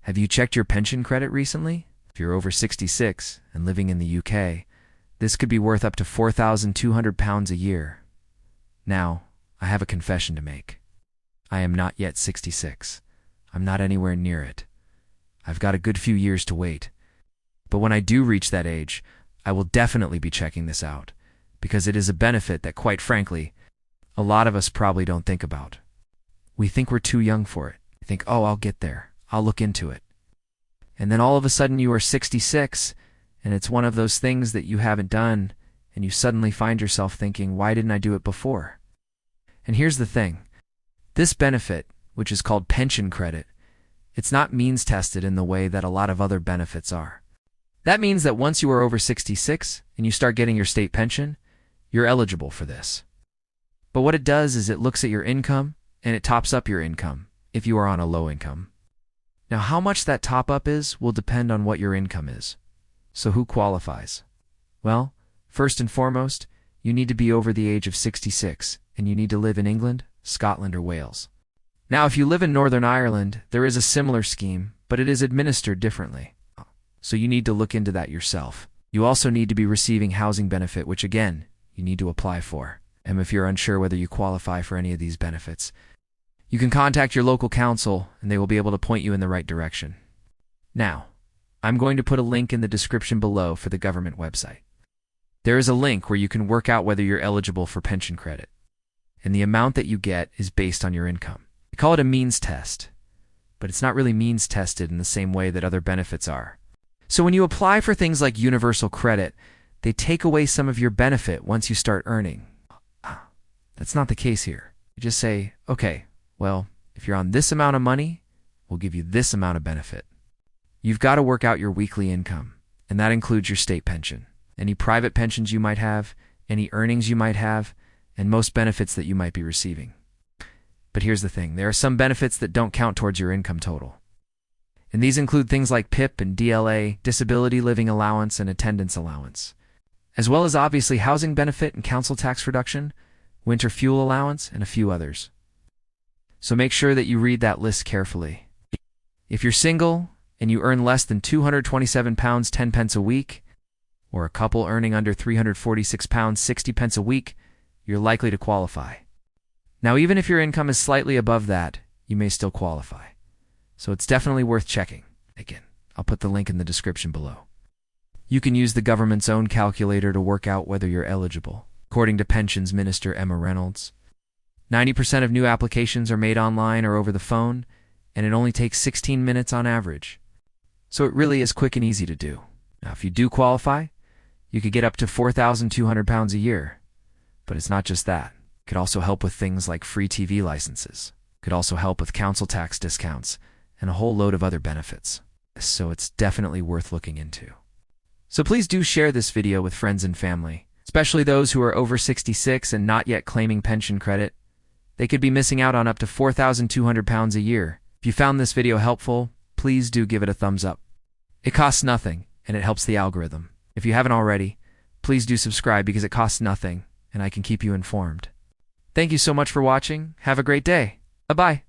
Have you checked your pension credit recently? If you're over 66 and living in the UK, this could be worth up to £4,200 a year. Now, I have a confession to make. I am not yet 66. I'm not anywhere near it. I've got a good few years to wait. But when I do reach that age, I will definitely be checking this out, because it is a benefit that, quite frankly, a lot of us probably don't think about. We think we're too young for it. We think, oh, I'll get there. I'll look into it. And then all of a sudden you are 66, and it's one of those things that you haven't done, and you suddenly find yourself thinking, why didn't I do it before? And here's the thing. This benefit, which is called pension credit, it's not means tested in the way that a lot of other benefits are. That means that once you are over 66 and you start getting your state pension, you're eligible for this. But what it does is it looks at your income and it tops up your income if you are on a low income. Now, how much that top up is will depend on what your income is. So who qualifies? Well, first and foremost, you need to be over the age of 66 and you need to live in England, Scotland, or Wales. Now, if you live in Northern Ireland, there is a similar scheme, but it is administered differently. So you need to look into that yourself. You also need to be receiving housing benefit, which again, you need to apply for. And if you're unsure whether you qualify for any of these benefits, you can contact your local council and they will be able to point you in the right direction. Now, I'm going to put a link in the description below for the government website. There is a link where you can work out whether you're eligible for pension credit. And the amount that you get is based on your income. We call it a means test, but it's not really means tested in the same way that other benefits are. So when you apply for things like universal credit, they take away some of your benefit once you start earning. That's not the case here. You just say, okay, well, if you're on this amount of money, we'll give you this amount of benefit. You've got to work out your weekly income, and that includes your state pension, any private pensions you might have, any earnings you might have, and most benefits that you might be receiving. But here's the thing. There are some benefits that don't count towards your income total. And these include things like PIP and DLA, disability living allowance, and attendance allowance, as well as obviously housing benefit and council tax reduction, winter fuel allowance, and a few others. So make sure that you read that list carefully. If you're single and you earn less than £227 10 pence a week, or a couple earning under £346 60 pence a week, you're likely to qualify. Now, even if your income is slightly above that, you may still qualify. So it's definitely worth checking. Again, I'll put the link in the description below. You can use the government's own calculator to work out whether you're eligible. According to Pensions Minister Emma Reynolds, 90% of new applications are made online or over the phone, and it only takes 16 minutes on average. So it really is quick and easy to do. Now, if you do qualify, you could get up to £4,200 a year. But it's not just that. It could also help with things like free TV licenses. It could also help with council tax discounts and a whole load of other benefits. So it's definitely worth looking into. So please do share this video with friends and family, especially those who are over 66 and not yet claiming pension credit. They could be missing out on up to £4,200 a year. If you found this video helpful, please do give it a thumbs up. It costs nothing, and it helps the algorithm. If you haven't already, please do subscribe because it costs nothing, and I can keep you informed. Thank you so much for watching. Have a great day. Bye-bye.